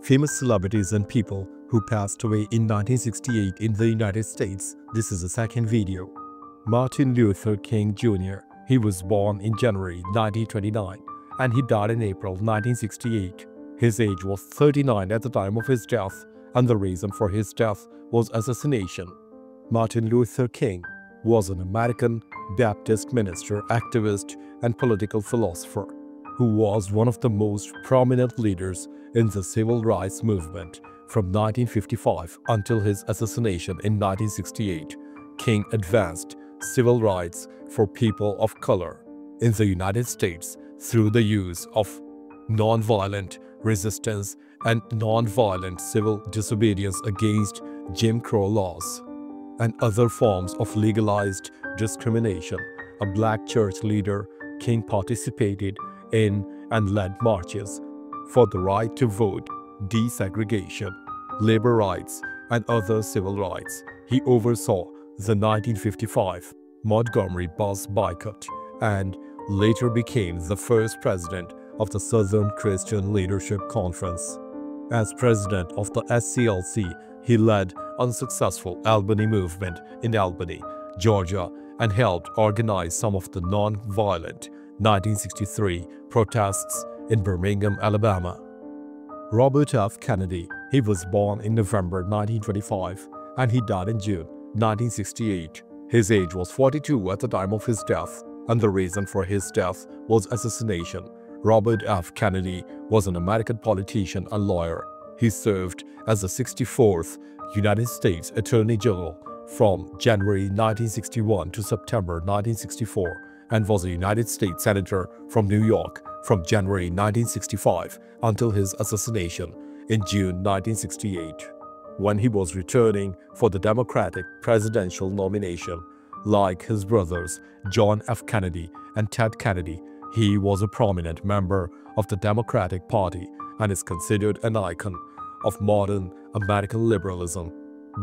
Famous celebrities and people who passed away in 1968 in the United States. This is the second video. Martin Luther King Jr. He was born in January 1929 and he died in April 1968. His age was 39 at the time of his death, and the reason for his death was assassination. Martin Luther King was an American Baptist minister, activist, and political philosopher who was one of the most prominent leaders in the civil rights movement from 1955 until his assassination in 1968. King advanced civil rights for people of color in the United States through the use of nonviolent resistance and nonviolent civil disobedience against Jim Crow laws and other forms of legalized discrimination. A black church leader, King participated in and led marches for the right to vote, desegregation, labor rights, and other civil rights. He oversaw the 1955 Montgomery bus boycott and later became the first president of the Southern Christian Leadership Conference. As president of the SCLC, he led unsuccessful Albany movement in Albany, Georgia, and helped organize some of the non-violent 1963 protests in Birmingham, Alabama. Robert F. Kennedy. He was born in November 1925 and he died in June 1968. His age was 42 at the time of his death, and the reason for his death was assassination. Robert F. Kennedy was an American politician and lawyer. He served as the 64th United States Attorney General from January 1961 to September 1964 and was a United States Senator from New York from January 1965 until his assassination in June 1968, when he was returning for the Democratic presidential nomination. Like his brothers John F. Kennedy and Ted Kennedy, he was a prominent member of the Democratic Party and is considered an icon of modern American liberalism.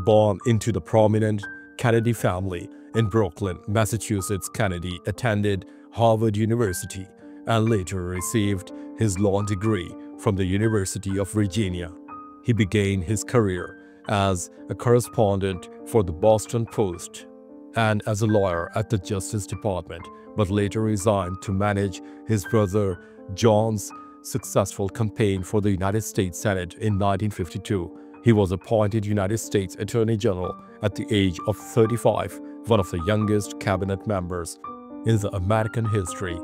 Born into the prominent Kennedy family in Brooklyn, Massachusetts, Kennedy attended Harvard University and later received his law degree from the University of Virginia. He began his career as a correspondent for the Boston Post and as a lawyer at the Justice Department, but later resigned to manage his brother John's successful campaign for the United States Senate in 1952. He was appointed United States Attorney General at the age of 35, one of the youngest cabinet members in the American history.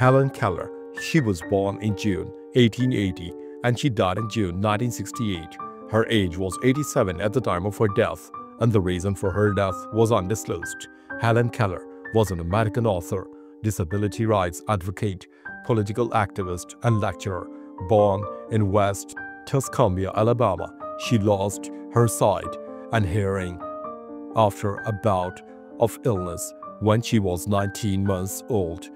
Helen Keller. She was born in June 1880 and she died in June 1968. Her age was 87 at the time of her death, and the reason for her death was undisclosed. Helen Keller was an American author, disability rights advocate, political activist, and lecturer. Born in West Tuscumbia, Alabama, she lost her sight and hearing after a bout of illness when she was 19 months old.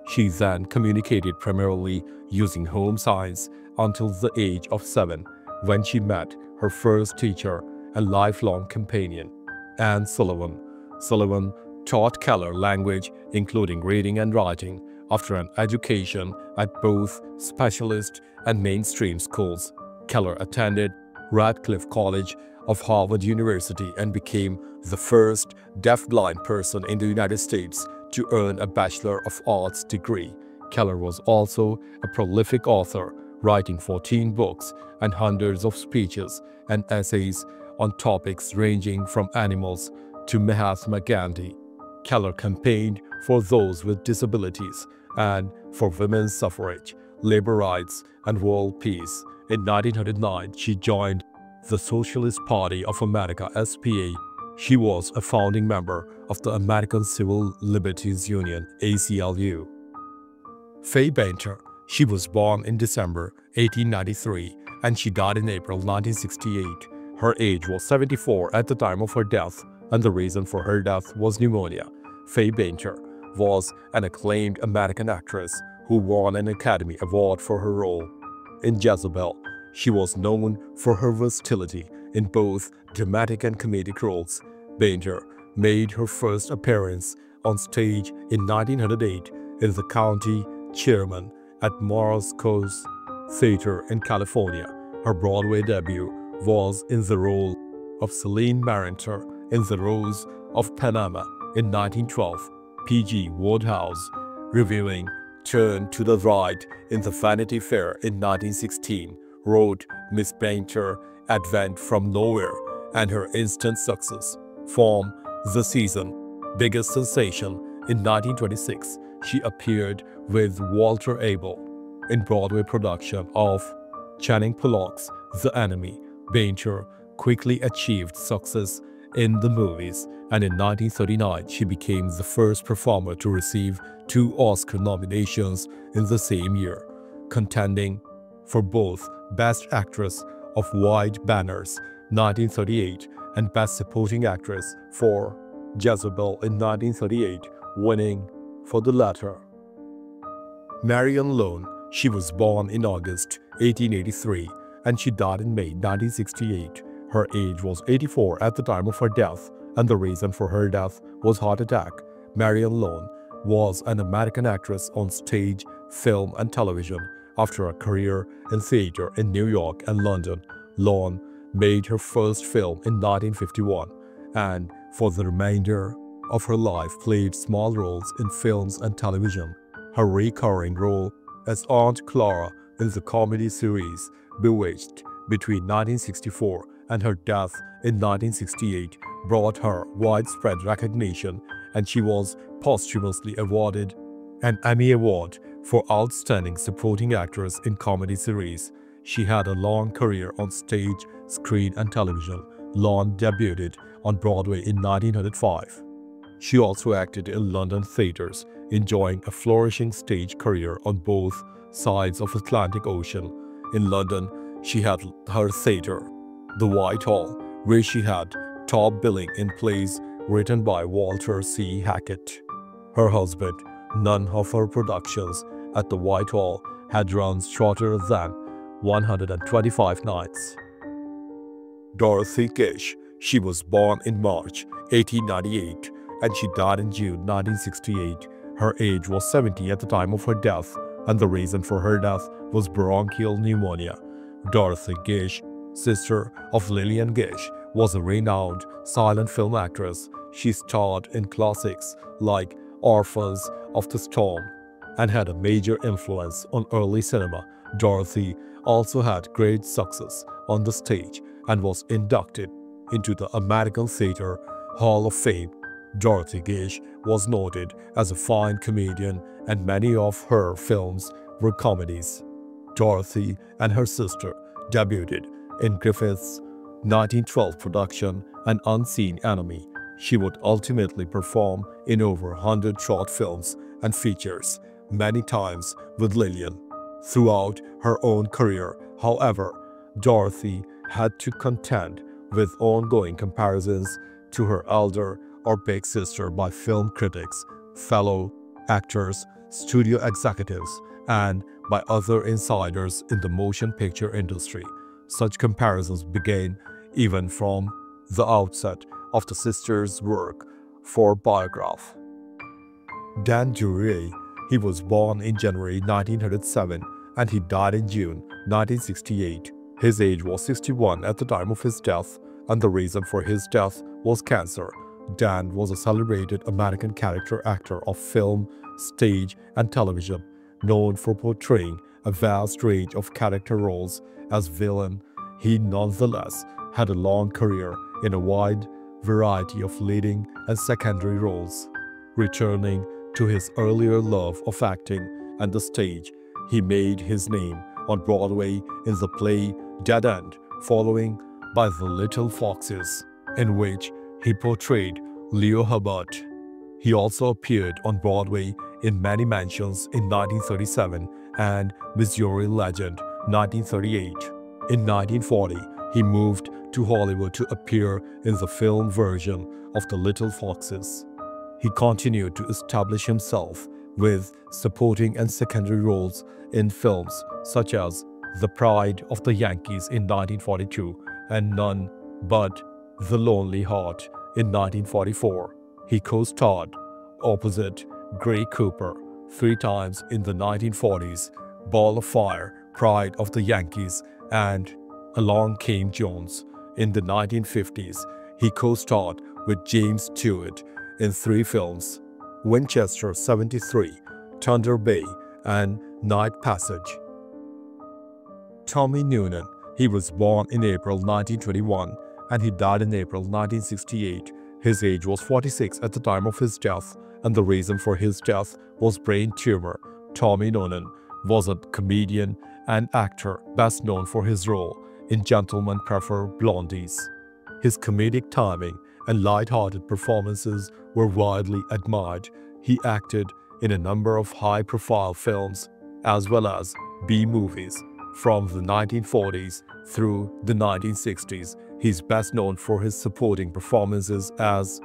She then communicated primarily using home signs until the age of 7, when she met her first teacher and lifelong companion, Anne Sullivan. Sullivan taught Keller language, including reading and writing, after an education at both specialist and mainstream schools. Keller attended Radcliffe College of Harvard University and became the first deafblind person in the United States to earn a Bachelor of Arts degree. Keller was also a prolific author, writing 14 books and hundreds of speeches and essays on topics ranging from animals to Mahatma Gandhi. Keller campaigned for those with disabilities and for women's suffrage, labor rights, and world peace. In 1909, she joined the Socialist Party of America (SPA). She was a founding member of the American Civil Liberties Union (ACLU). Fay Bainter. She was born in December 1893 and she died in April 1968. Her age was 74 at the time of her death, and the reason for her death was pneumonia. Fay Bainter was an acclaimed American actress who won an Academy Award for her role in Jezebel. She was known for her versatility in both dramatic and comedic roles. Bainter made her first appearance on stage in 1908 in The County Chairman at Morrow's Theater in California. Her Broadway debut was in the role of Celine Marinter in The Rose of Panama in 1912. P.G. Wodehouse, reviewing Turn to the Right in the Vanity Fair in 1916, wrote Miss Painter advent from nowhere and her instant success form the season's biggest sensation. In 1926, she appeared with Walter Abel in Broadway production of Channing Pollock's The Enemy. Painter quickly achieved success in the movies, and in 1939 she became the first performer to receive 2 Oscar nominations in the same year, contending for both Best Actress of White Banners 1938 and Best Supporting Actress for Jezebel in 1938, winning for the latter. Marion Lone, she was born in August 1883 and she died in May 1968. Her age was 84 at the time of her death, and the reason for her death was heart attack. Marion Lone was an American actress on stage, film, and television. After a career in theater in New York and London, Lone made her first film in 1951, and for the remainder of her life played small roles in films and television. Her recurring role as Aunt Clara in the comedy series Bewitched between 1964 and her death in 1968 brought her widespread recognition, and she was posthumously awarded an Emmy Award for Outstanding Supporting Actress in Comedy Series. She had a long career on stage, screen, and television. Lone debuted on Broadway in 1905. She also acted in London theaters, enjoying a flourishing stage career on both sides of the Atlantic Ocean. In London, she had her theater, the Whitehall, where she had top billing in plays written by Walter C. Hackett. Her husband, none of her productions at the Whitehall had run shorter than 125 nights. Dorothy Gish, she was born in March 1898 and she died in June 1968. Her age was 70 at the time of her death, and the reason for her death was bronchial pneumonia. Dorothy Gish, sister of Lillian Gish, was a renowned silent film actress. She starred in classics like Orphans of the Storm and had a major influence on early cinema. Dorothy also had great success on the stage and was inducted into the American Theatre Hall of Fame. Dorothy Gish was noted as a fine comedian, and many of her films were comedies. Dorothy and her sister debuted in Griffith's 1912 production An Unseen Enemy. She would ultimately perform in over 100 short films and features, many times with Lillian. Throughout her own career, however, Dorothy had to contend with ongoing comparisons to her elder or big sister by film critics, fellow actors, studio executives, and by other insiders in the motion picture industry. Such comparisons began even from the outset of the sisters' work for Biograph. Dan Duryea, he was born in January 1907 and he died in June 1968. His age was 61 at the time of his death, and the reason for his death was cancer. Dan was a celebrated American character actor of film, stage, and television, known for portraying a vast range of character roles. As villain, he nonetheless had a long career in a wide variety of leading and secondary roles. Returning to his earlier love of acting and the stage, he made his name on Broadway in the play Dead End, following by The Little Foxes, in which he portrayed Leo Hubbard. He also appeared on Broadway in Many Mansions in 1937 and Missouri Legend 1938. In 1940, he moved to Hollywood to appear in the film version of The Little Foxes. He continued to establish himself with supporting and secondary roles in films such as The Pride of the Yankees in 1942 and None But the Lonely Heart in 1944. He co-starred opposite Gray Cooper 3 times in the 1940s, Ball of Fire, Pride of the Yankees, and Along came Jones. In the 1950s, he co-starred with James Stewart in 3 films: Winchester 73, Thunder Bay, and Night Passage. Tommy Noonan. He was born in April 1921 and he died in April 1968. His age was 46 at the time of his death, and the reason for his death was brain tumor. Tommy Noonan was a comedian and actor best known for his role in Gentlemen Prefer Blondies. His comedic timing and light-hearted performances were widely admired. He acted in a number of high-profile films as well as B-movies from the 1940s through the 1960s. He's best known for his supporting performances as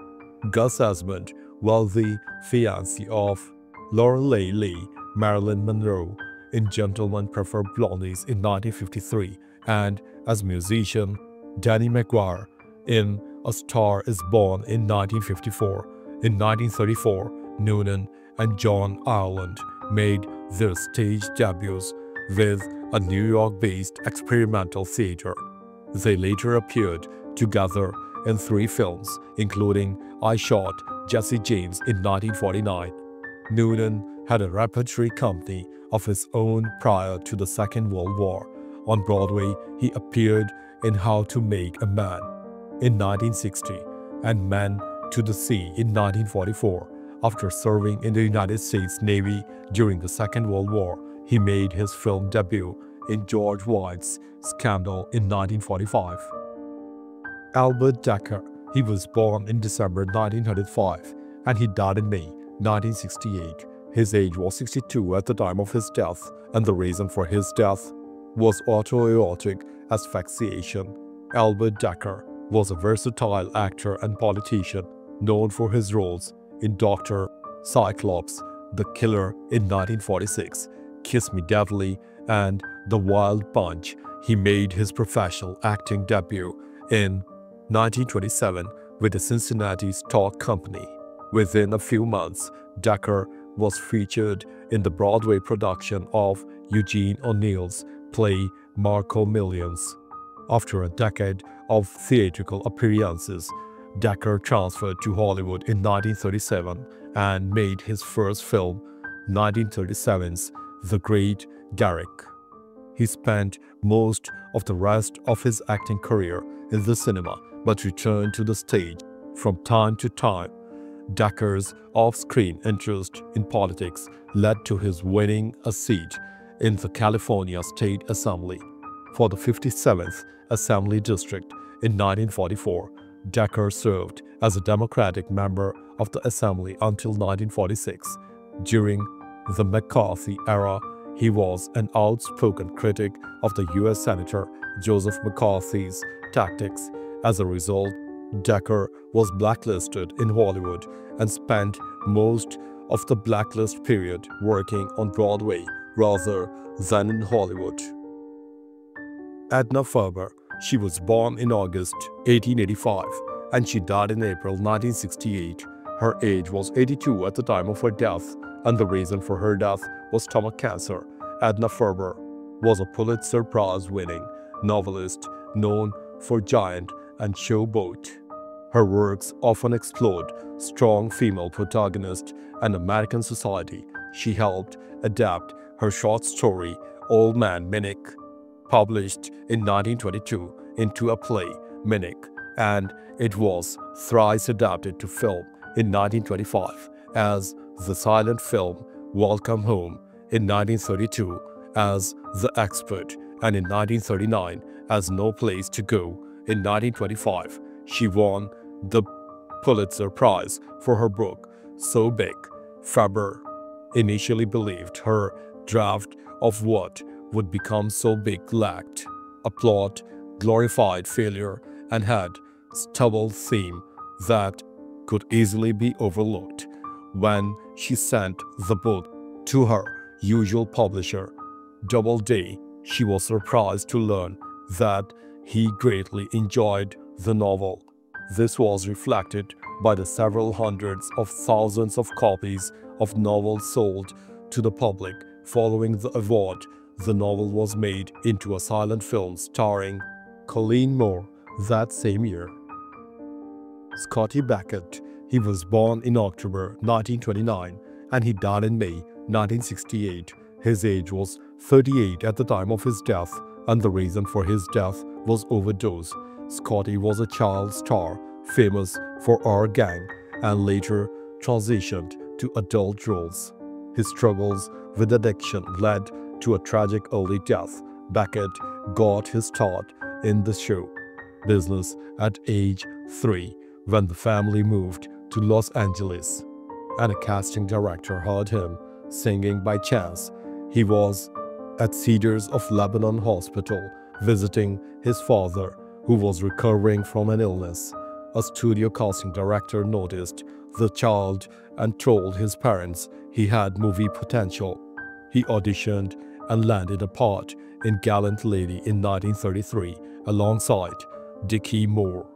Gus Esmond, wealthy fiancé of Lorelei Lee, Marilyn Monroe, in Gentlemen Prefer Blondies in 1953, and as musician Danny McGuire in A Star Is Born in 1954. In 1934, Noonan and John Ireland made their stage debuts with a New York-based experimental theater. They later appeared together in 3 films, including I Shot Jesse James in 1949. Noonan had a repertory company of his own prior to the Second World War. On Broadway, he appeared in How to Make a Man in 1960 and Men to the Sea in 1944. After serving in the United States Navy during the Second World War, he made his film debut in George White's Scandal in 1945. Albert Dekker. He was born in December 1935 and he died in May 1968. His age was 62 at the time of his death, and the reason for his death was autoerotic asphyxiation. Albert Dekker was a versatile actor and politician known for his roles in Dr. Cyclops, The Killer in 1946, Kiss Me Deadly, and The Wild Bunch. He made his professional acting debut in 1927 with the Cincinnati Stock Company. Within a few months, Dekker was featured in the Broadway production of Eugene O'Neill's play Marco Millions. After a decade of theatrical appearances, Dekker transferred to Hollywood in 1937 and made his first film, 1937's The Great Derrick. He spent most of the rest of his acting career in the cinema, but returned to the stage from time to time. Dekker's off-screen interest in politics led to his winning a seat in the California State Assembly for the 57th Assembly District in 1944. Dekker served as a Democratic member of the Assembly until 1946. During the McCarthy era, he was an outspoken critic of the U.S. Senator Joseph McCarthy's tactics. As a result, Dekker was blacklisted in Hollywood and spent most of the blacklist period working on Broadway rather than in Hollywood. Edna Ferber. She was born in August 1885 and she died in April 1968. Her age was 82 at the time of her death, and the reason for her death was stomach cancer. Edna Ferber was a Pulitzer Prize-winning novelist known for Giant and Showboat. Her works often explored strong female protagonists and American society. She helped adapt her short story Old Man Minnick, published in 1922, into a play, Minnick, and it was thrice adapted to film in 1925 as the silent film Welcome Home, in 1932 as The Expert, and in 1939 as No Place to Go. In 1925, she won the Pulitzer Prize for her book So Big. Ferber initially believed her draft of what would become so big lacked a plot, glorified failure, and had stubble theme that could easily be overlooked. When she sent the book to her usual publisher, Doubleday, she was surprised to learn that he greatly enjoyed the novel. This was reflected by the several hundreds of thousands of copies of novels sold to the public. Following the award, the novel was made into a silent film starring Colleen Moore that same year. Scotty Beckett, he was born in October 1929 and he died in May 1968. His age was 38 at the time of his death, and the reason for his death was overdose. Scotty was a child star, famous for Our Gang, and later transitioned to adult roles. His struggles with addiction led to a tragic early death. Beckett got his start in the show business at age 3 when the family moved to Los Angeles, and a casting director heard him singing by chance. He was at Cedars of Lebanon Hospital visiting his father, who was recovering from an illness. A studio casting director noticed the child and told his parents he had movie potential. He auditioned and landed a part in Gallant Lady in 1933 alongside Dickie Moore.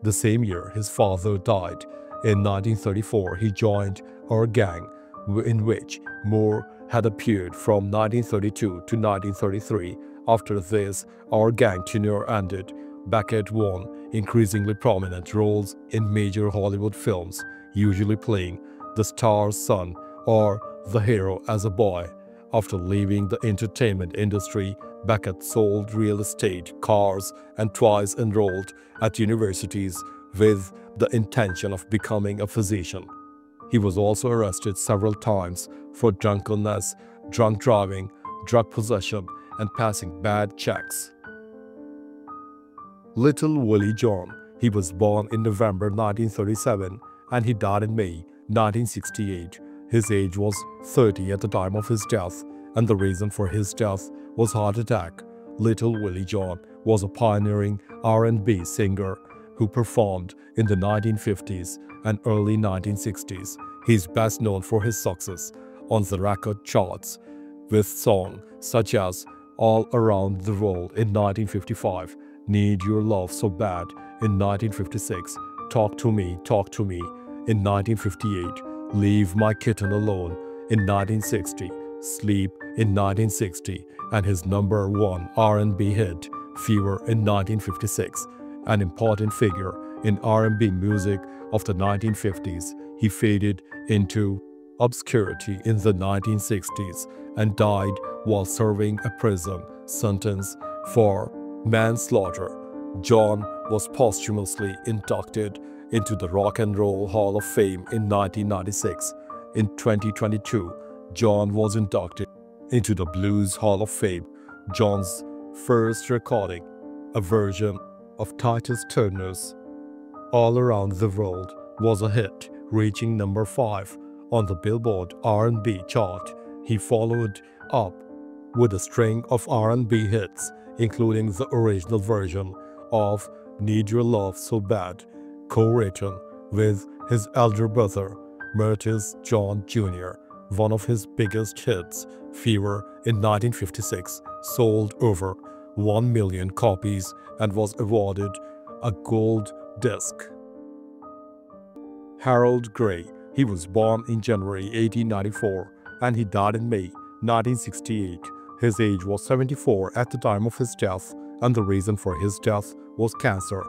The same year his father died. In 1934 he joined Our Gang, in which Moore had appeared from 1932 to 1933. After this, Our Gang tenure ended. Beckett won increasingly prominent roles in major Hollywood films, usually playing the star's son or the hero as a boy. After leaving the entertainment industry, Beckett sold real estate, cars, and twice enrolled at universities with the intention of becoming a physician. He was also arrested several times for drunkenness, drunk driving, drug possession, and passing bad checks. Little Willie John, he was born in November 1937 and he died in May 1968. His age was 30 at the time of his death, and the reason for his death was heart attack. Little Willie John was a pioneering R&B singer who performed in the 1950s and early 1960s. He is best known for his success on the record charts with songs such as All Around the World in 1955, Need Your Love So Bad in 1956, Talk to Me in 1958, Leave My Kitten Alone in 1960, Sleep in 1960, and his #1 R&B hit, Fever in 1956. An important figure in R&B music of the 1950s, he faded into obscurity in the 1960s and died while serving a prison sentence for manslaughter. John was posthumously inducted into the Rock and Roll Hall of Fame in 1996. In 2022, John was inducted into the Blues Hall of Fame. John's first recording, a version of Titus Turner's All Around the World, was a hit, reaching number 5 on the Billboard R&B chart. He followed up with a string of R&B hits, including the original version of Need Your Love So Bad, co-written with his elder brother, Mertis John Jr. One of his biggest hits, Fever in 1956, sold over 1 million copies and was awarded a gold disc. Harold Gray, he was born in January 1894 and he died in May 1968. His age was 74 at the time of his death, and the reason for his death was cancer.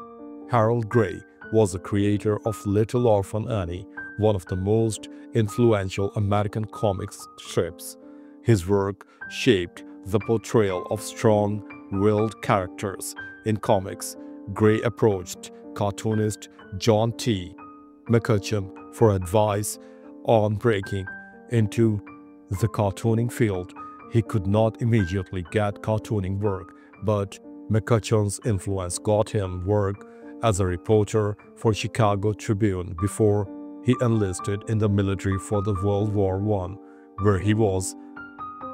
Harold Gray was the creator of Little Orphan Annie, one of the most influential American comic strips. His work shaped the portrayal of strong-willed characters in comics. Gray approached cartoonist John T. McCutcheon for advice on breaking into the cartooning field. He could not immediately get cartooning work, but McCutcheon's influence got him work as a reporter for Chicago Tribune before he enlisted in the military for the World War I, where he was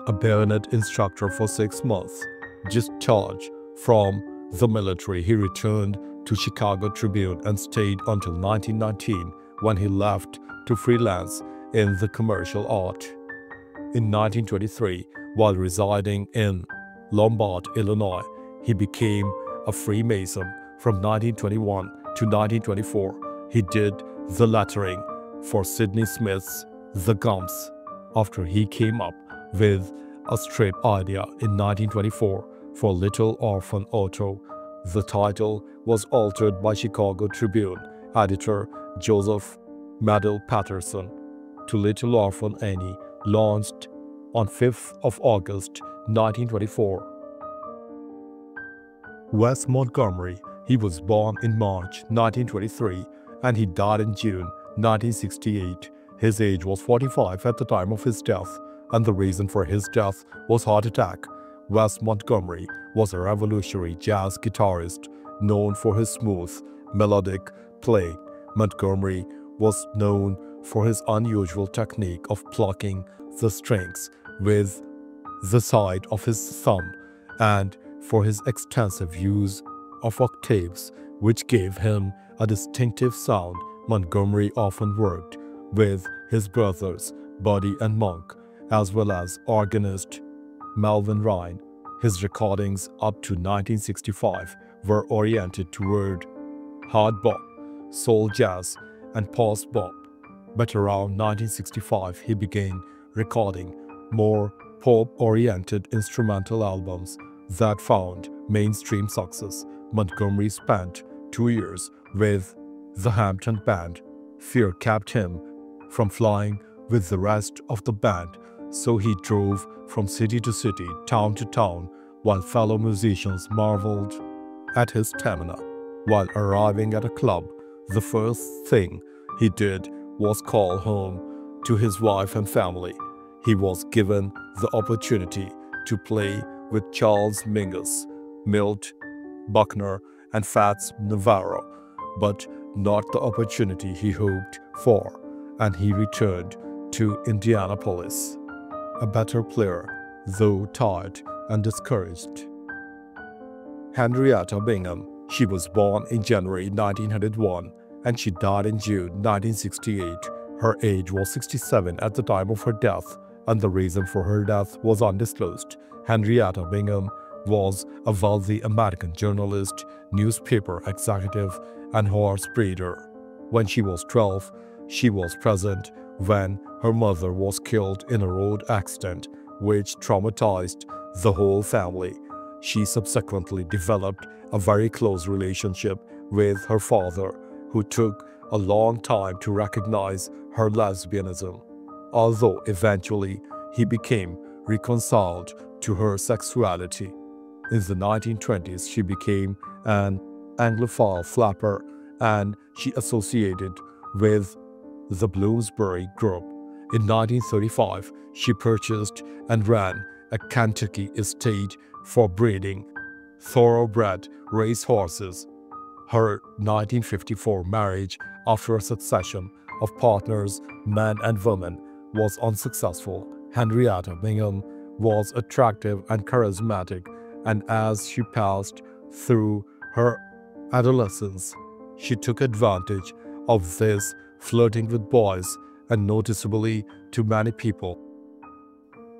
a bayonet instructor for 6 months. Discharged from the military, he returned to Chicago Tribune and stayed until 1919, when he left to freelance in the commercial art. In 1923, while residing in Lombard, Illinois, he became a Freemason. From 1921 to 1924, he did the lettering for Sidney Smith's The Gumps. After he came up with a strip idea in 1924 for Little Orphan Otto, The title was altered by Chicago Tribune editor Joseph Medill Patterson to Little Orphan Annie, launched on 5th of August 1924. Wes Montgomery, he was born in March 1923 and he died in June 1968. His age was 45 at the time of his death, and the reason for his death was heart attack. Wes Montgomery was a revolutionary jazz guitarist known for his smooth, melodic playing. Montgomery was known for his unusual technique of plucking the strings with the side of his thumb and for his extensive use of octaves, which gave him a distinctive sound. Montgomery often worked with his brothers Buddy and Monk, as well as organist Melvin Ryan. His recordings up to 1965 were oriented toward hard bop, soul jazz, and post-bop, but around 1965 he began recording more pop-oriented instrumental albums that found mainstream success. Montgomery spent 2 years with the Hampton Band. Fear kept him from flying with the rest of the band, so he drove from city to city, town to town, while fellow musicians marveled at his stamina. While arriving at a club, the first thing he did was call home to his wife and family. He was given the opportunity to play with Charles Mingus, Milt Buckner, and Fats Navarro, but not the opportunity he hoped for, and he returned to Indianapolis, a better player, though tired and discouraged. Henrietta Bingham, she was born in January 1901 and she died in June 1968. Her age was 67 at the time of her death, and the reason for her death was undisclosed. Henrietta Bingham was a wealthy American journalist, newspaper executive, and horse breeder. When she was 12, she was present when her mother was killed in a road accident, which traumatized the whole family. She subsequently developed a very close relationship with her father, who took a long time to recognize her lesbianism, although eventually he became reconciled to her sexuality. In the 1920s, she became an Anglophile flapper and she associated with the Bloomsbury Group. In 1935, she purchased and ran a Kentucky estate for breeding thoroughbred racehorses. Her 1954 marriage, after a succession of partners, men and women, was unsuccessful. Henrietta Bingham was attractive and charismatic, and as she passed through her adolescence, she took advantage of this, flirting with boys and noticeably to many people.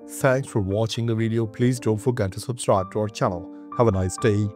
Thanks for watching the video. Please don't forget to subscribe to our channel. Have a nice day.